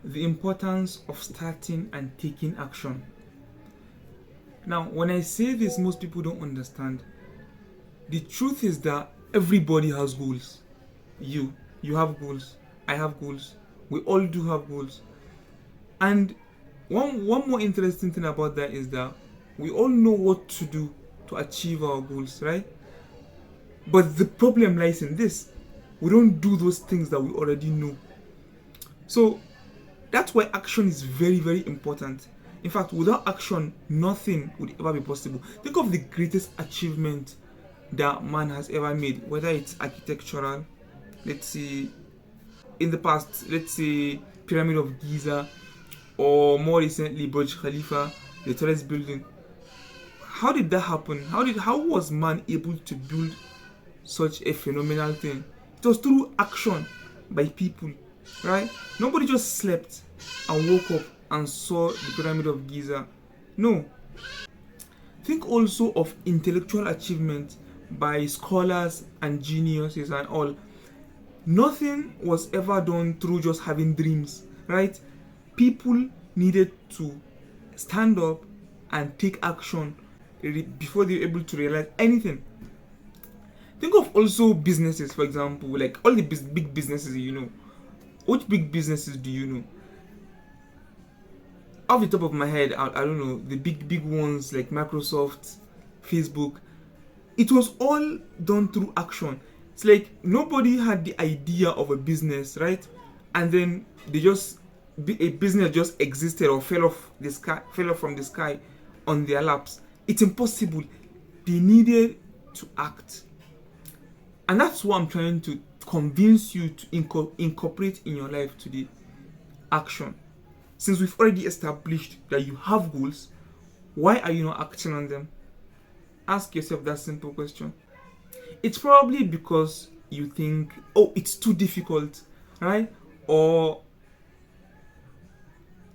the importance of starting and taking action. Now, when I say this, most people don't understand. The truth is that everybody has goals. You have goals. I have goals. We all do have goals. And one more interesting thing about that is that we all know what to do to achieve our goals, right? But the problem lies in this: we don't do those things that we already know. So that's why action is very, very important. In fact, without action, nothing would ever be possible. Think of the greatest achievement that man has ever made, whether it's architectural, let's say in the past, let's say Pyramid of Giza, or more recently Burj Khalifa, the tallest building. How did that happen? How was man able to build such a phenomenal thing? It was through action by people, right? Nobody just slept and woke up and saw the Pyramid of Giza. No. Think also of intellectual achievement by scholars and geniuses and all. Nothing was ever done through just having dreams, right? People needed to stand up and take action before they were able to realize anything. Think of also businesses, for example, like all the big businesses you know. Which big businesses do you know? Off the top of my head, I don't know, the big ones like Microsoft, Facebook. It was all done through action. It's like nobody had the idea of a business, right? And then a business just existed or fell off from the sky on their laps. It's impossible. They needed to act. And that's what I'm trying to convince you to incorporate in your life today. Action. Since we've already established that you have goals, why are you not acting on them? Ask yourself that simple question. It's probably because you think, oh, it's too difficult, right? Or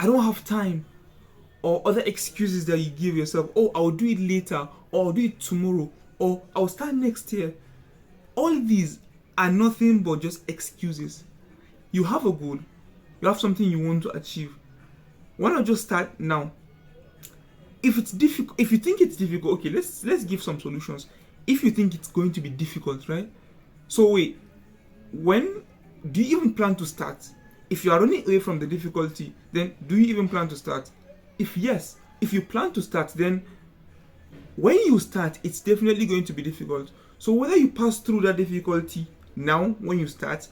I don't have time. Or other excuses that you give yourself. Oh, I'll do it later. Or I'll do it tomorrow. Or I'll start next year. All these are nothing but just excuses. You have a goal. You have something you want to achieve. Why not just start now? If it's difficult, if you think it's difficult, okay, let's give some solutions. If you think it's going to be difficult, right? So wait, when do you even plan to start? If you are running away from the difficulty, then do you even plan to start? If yes, if you plan to start, then when you start, it's definitely going to be difficult. So whether you pass through that difficulty now when you start,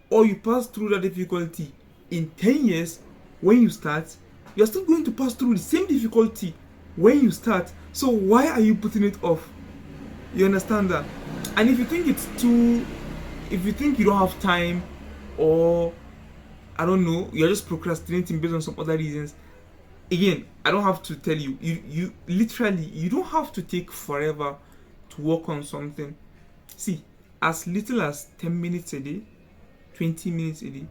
or you pass through that difficulty in 10 years when you start, you're still going to pass through the same difficulty when you start. So why are you putting it off? You understand that? And if you think if you think you don't have time, or I don't know, you're just procrastinating based on some other reasons, again, I don't have to tell you, you literally, you don't have to take forever to work on something. See, as little as 10 minutes a day, 20 minutes a day,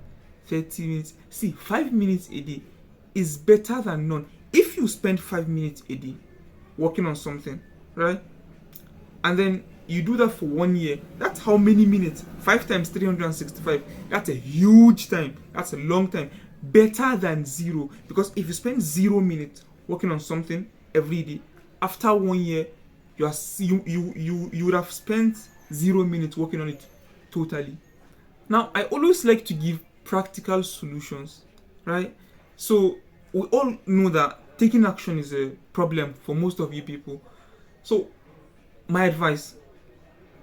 30 minutes, 5 minutes a day is better than none. If you spend 5 minutes a day working on something, right? And then you do that for 1 year, that's how many minutes? 5 times 365. That's a huge time. That's a long time. Better than zero. Because if you spend 0 minutes working on something every day, after 1 year, you would have spent 0 minutes working on it totally. Now, I always like to give practical solutions, right? So we all know that taking action is a problem for most of you people. So my advice,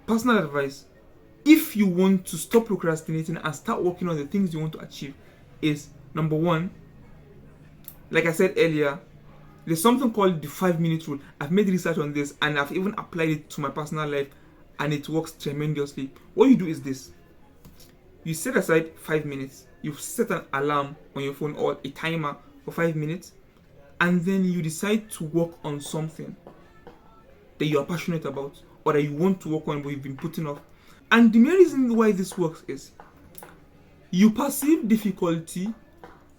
personal advice, if you want to stop procrastinating and start working on the things you want to achieve, is number one, like I said earlier, there's something called the 5-minute rule. I've made research on this and I've even applied it to my personal life, and it works tremendously. What you do is this: you set aside 5 minutes, you set an alarm on your phone or a timer for 5 minutes, and then you decide to work on something that you are passionate about or that you want to work on but you've been putting off. And the main reason why this works is you perceive difficulty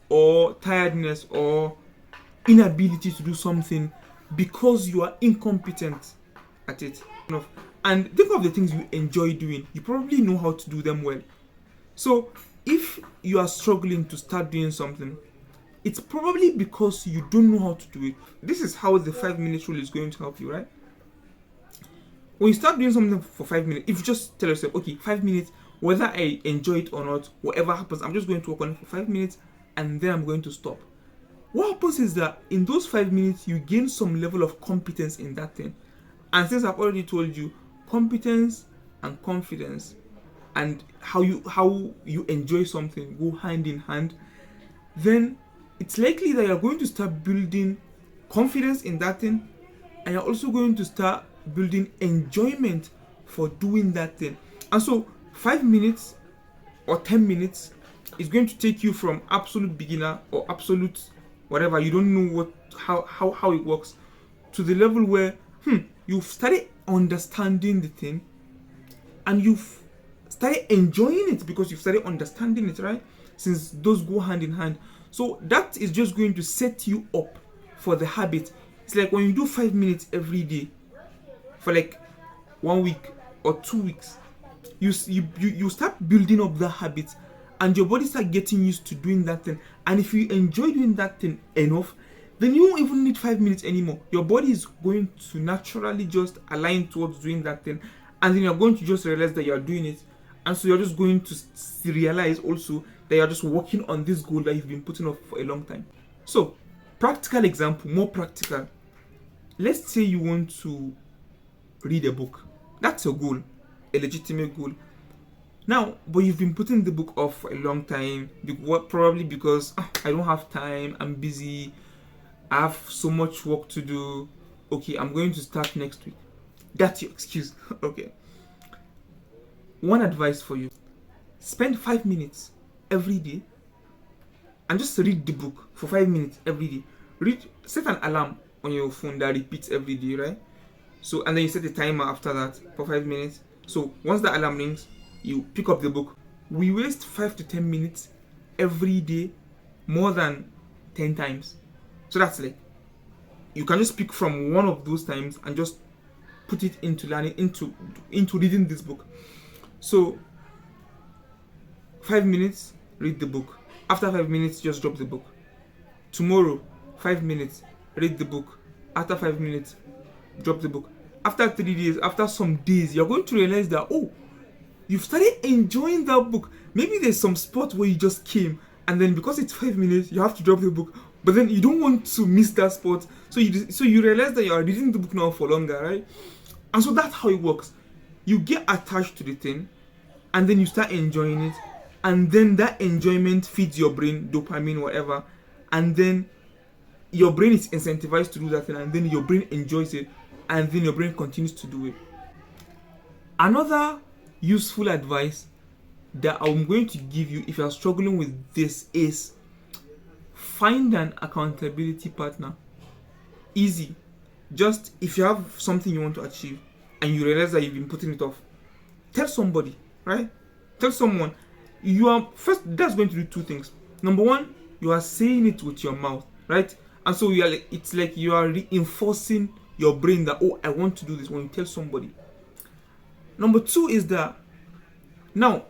or tiredness or inability to do something because you are incompetent at it. And think of the things you enjoy doing. You probably know how to do them well. So if you are struggling to start doing something, it's probably because you don't know how to do it. This is how the 5 minute rule is going to help you, right? When you start doing something for 5 minutes, if you just tell yourself, okay, 5 minutes, whether I enjoy it or not, whatever happens, I'm just going to work on it for 5 minutes and then I'm going to stop. What happens is that in those 5 minutes, you gain some level of competence in that thing. And since I've already told you, competence and confidence and how you enjoy something go hand in hand, then it's likely that you're going to start building confidence in that thing, and you're also going to start building enjoyment for doing that thing. And so 5 minutes or 10 minutes is going to take you from absolute beginner or absolute whatever, you don't know how it works, to the level where you've started understanding the thing and you've started enjoying it because you've started understanding it, right? Since those go hand in hand. So that is just going to set you up for the habit. It's like when you do 5 minutes every day for like 1 week or 2 weeks, you start building up that habit and your body start getting used to doing that thing. And if you enjoy doing that thing enough, then you won't even need 5 minutes anymore. Your body is going to naturally just align towards doing that thing, and then you're going to just realize that you're doing it. And so you're just going to realize also that you're just working on this goal that you've been putting off for a long time. So, practical example, more practical. Let's say you want to read a book. That's a goal, a legitimate goal. Now, but you've been putting the book off for a long time, probably because I don't have time, I'm busy, I have so much work to do. Okay, I'm going to start next week. That's your excuse. Okay. One advice for you: spend 5 minutes every day and just read the book for 5 minutes every day. Set an alarm on your phone that repeats every day, right? So, and then you set a timer after that for 5 minutes. So once the alarm rings, you pick up the book. We waste 5 to 10 minutes every day, more than 10 times. So that's like, you can just pick from one of those times and just put it into learning, into reading this book. So 5 minutes, read the book. After 5 minutes, just drop the book. Tomorrow, 5 minutes, read the book. After 5 minutes, drop the book. After 3 days, after some days, you're going to realize that, oh, you've started enjoying that book. Maybe there's some spot where you just came, and then because it's 5 minutes, you have to drop the book. But then you don't want to miss that spot, so you realize that you are reading the book now for longer, right? And so that's how it works. You get attached to the thing, and then you start enjoying it, and then that enjoyment feeds your brain dopamine, whatever, and then your brain is incentivized to do that thing, and then your brain enjoys it, and then your brain continues to do it. Another useful advice that I'm going to give you if you're struggling with this is find an accountability partner. Easy. Just if you have something you want to achieve and you realize that you've been putting it off, tell somebody, right? Tell someone. That's going to do two things. Number one, you are saying it with your mouth, right? And so it's like you are reinforcing your brain that, oh, I want to do this, when you tell somebody. Number two is that now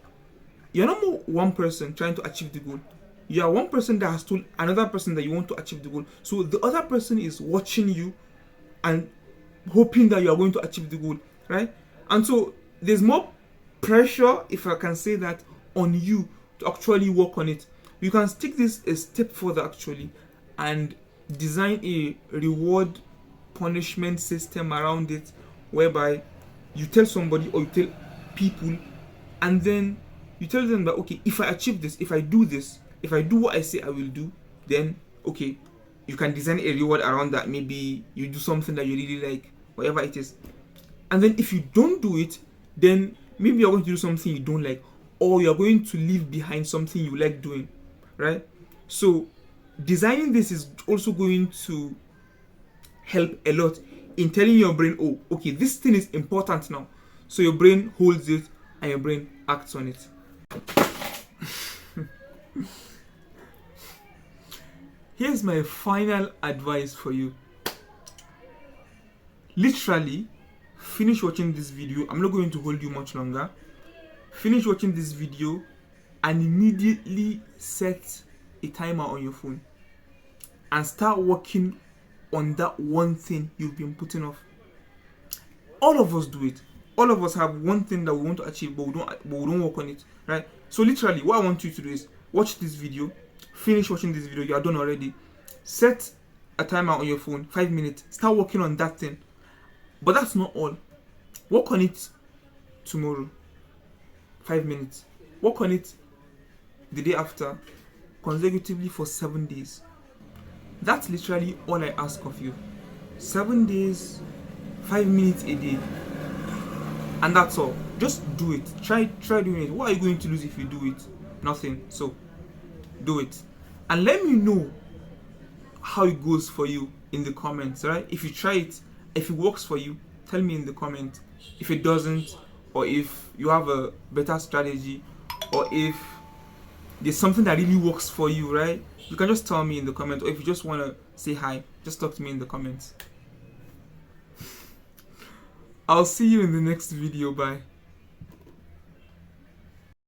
you're not more one person trying to achieve the goal. You are one person that has told another person that you want to achieve the goal. So the other person is watching you and hoping that you are going to achieve the goal, right? And so there's more pressure, if I can say that, on you to actually work on it. You can take this a step further actually and design a reward punishment system around it, whereby you tell somebody or you tell people, and then you tell them that, okay, if I achieve this, if I do this, if I do what I say I will do, then okay, you can design a reward around that. Maybe you do something that you really like, whatever it is. And then if you don't do it, then maybe you're going to do something you don't like, or you're going to leave behind something you like doing, right? So designing this is also going to help a lot in telling your brain, oh, okay, this thing is important now. So your brain holds it and your brain acts on it. Here's my final advice for you. Literally, finish watching this video. I'm not going to hold you much longer. Finish watching this video and immediately set a timer on your phone. and start working on that one thing you've been putting off. All of us do it. All of us have one thing that we want to achieve, but we don't work on it, right? So literally, what I want you to do is watch this video, finish watching this video. You are done already. Set a timer on your phone, 5 minutes. Start working on that thing. But that's not all. Work on it tomorrow, 5 minutes. Work on it the day after, consecutively for 7 days. That's literally all I ask of you. 7 days, 5 minutes a day, and that's all. Just do it. Try doing it. What are you going to lose if you do it? Nothing. So do it, and let me know how it goes for you in the comments, right? If you try it, if it works for you, tell me in the comment. If it doesn't, or if you have a better strategy, or if there's something that really works for you, right? You can just tell me in the comments, or if you just want to say hi, just talk to me in the comments. I'll see you in the next video. Bye.